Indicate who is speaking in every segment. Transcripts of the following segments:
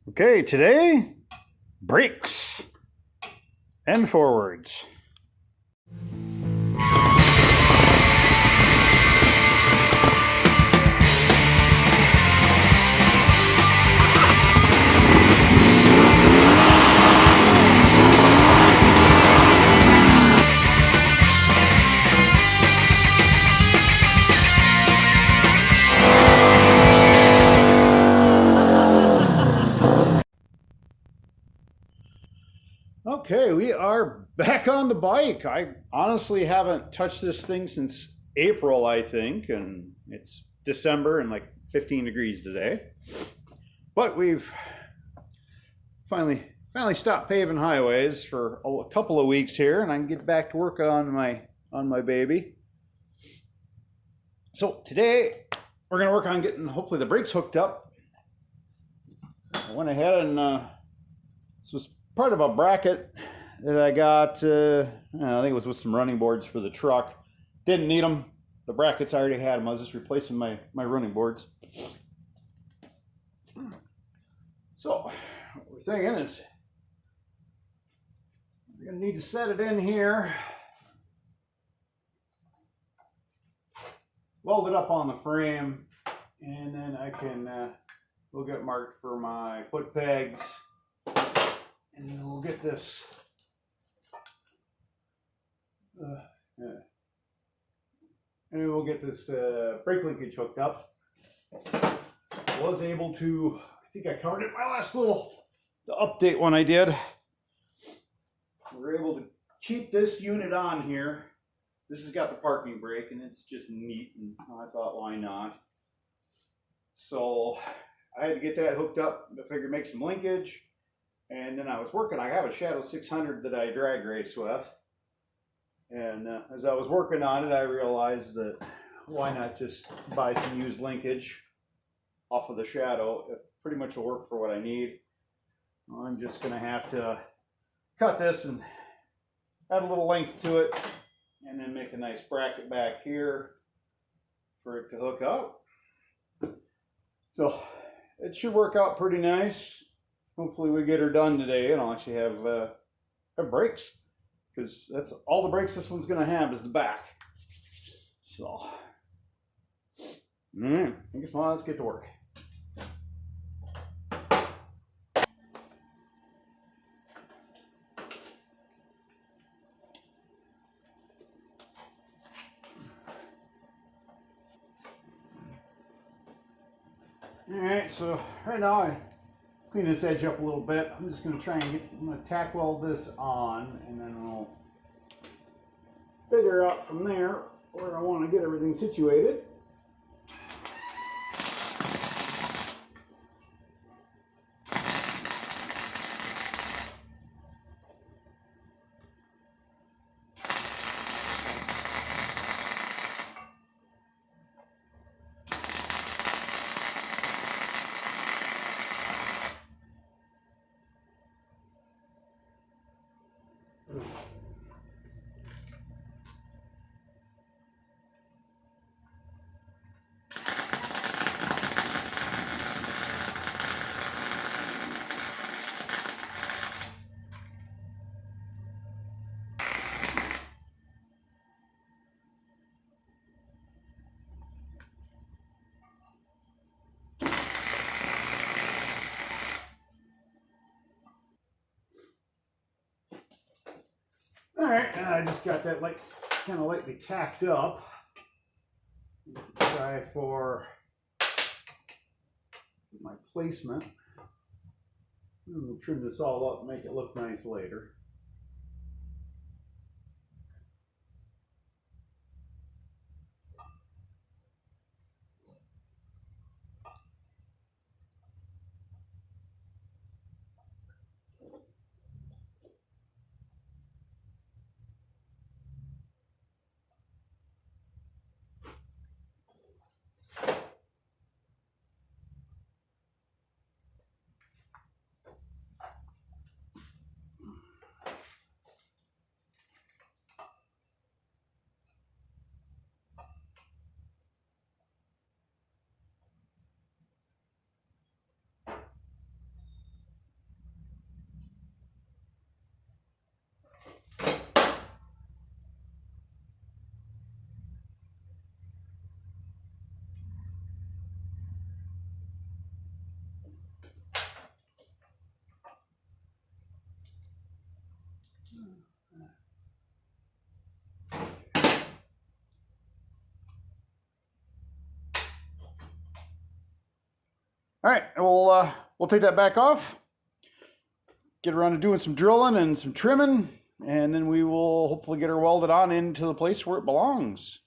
Speaker 1: Okay, today, brakes and forwards. Okay, we are back on the bike. I honestly haven't touched this thing since April, I think, and it's December and like 15 degrees today. But we've finally stopped paving highways for a couple of weeks here, and I can get back to work on my baby. So today we're gonna work on getting hopefully the brakes hooked up. I went ahead and this was part of a bracket that I got. I think it was with some running boards for the truck. Didn't need them. The brackets I already had them. I was just replacing my running boards. So what we're thinking is we're gonna need to set it in here, weld it up on the frame, and then I can we'll get marked for my foot pegs, and then we'll get this and we'll get this brake linkage hooked up. I was able to, I think I covered it in my last little update one I did. We were able to keep this unit on here. This has got the parking brake, and it's just neat, and I thought, why not? So I had to get that hooked up. I figured make some linkage, and then I was working. I have a Shadow 600 that I drag race with, and as I was working on it, I realized that why not just buy some used linkage off of the Shadow? It pretty much will work for what I need. I'm just going to have to cut this and add a little length to it, and then make a nice bracket back here for it to hook up. So it should work out pretty nice. Hopefully we get her done today, and I'll actually have brakes, because that's all the brakes this one's going to have is the back. So I guess well, let's get to work. Alright, so right now I clean this edge up a little bit. I'm just going to I'm going to tack weld this on, and then I'll figure out from there where I want to get everything situated. Alright, and I just got that kind of lightly tacked up. Try for my placement. We'll trim this all up and make it look nice later. All right, we'll take that back off, get around to doing some drilling and some trimming, and then we will hopefully get her welded on into the place where it belongs.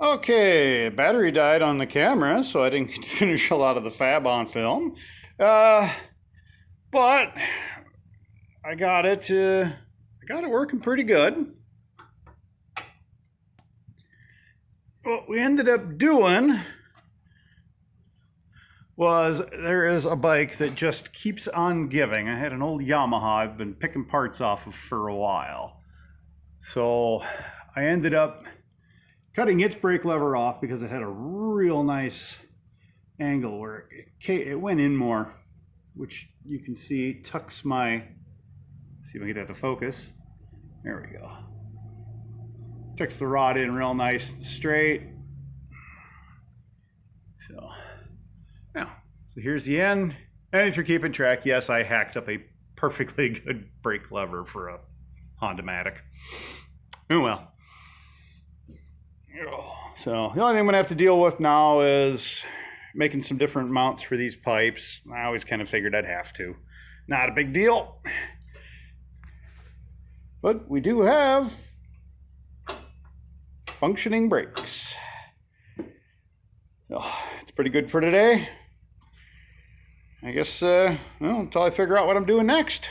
Speaker 1: Okay, battery died on the camera, so I didn't get to finish a lot of the fab on film. But I got it working pretty good. What we ended up doing was there is a bike that just keeps on giving. I had an old Yamaha I've been picking parts off of for a while. So I ended up cutting its brake lever off because it had a real nice angle where it went in more, which you can see tucks my, see if I can get that to focus. There we go. Tucks the rod in real nice and straight. So now, so here's the end. And if you're keeping track, yes, I hacked up a perfectly good brake lever for a Honda-matic. Oh well. So the only thing I'm gonna have to deal with now is making some different mounts for these pipes. I always kind of figured I'd have to. Not a big deal. But we do have functioning brakes. Oh, it's pretty good for today. I guess, well, until I figure out what I'm doing next.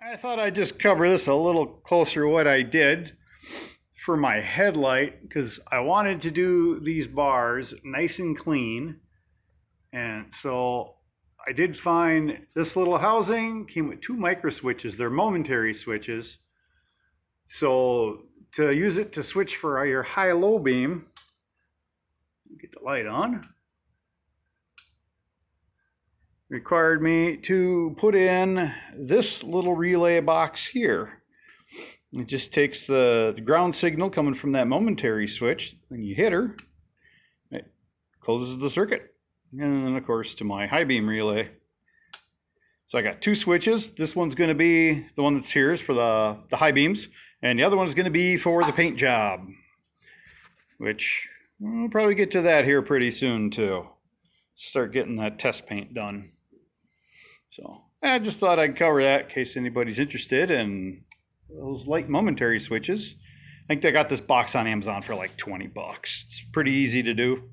Speaker 1: I thought I'd just cover this a little closer what I did for my headlight, because I wanted to do these bars nice and clean. And so I did find this little housing, came with 2 micro switches. They're momentary switches. So to use it to switch for your high-low beam, get the light on, required me to put in this little relay box here. It just takes the ground signal coming from that momentary switch, then you hit her, it closes the circuit. And then of course to my high beam relay. So I got 2 switches. This one's going to be, the one that's here is for the high beams, and the other one's going to be for the paint job, which we'll probably get to that here pretty soon too. Start getting that test paint done. So I just thought I'd cover that in case anybody's interested in those light momentary switches. I think they got this box on Amazon for like 20 bucks. It's pretty easy to do.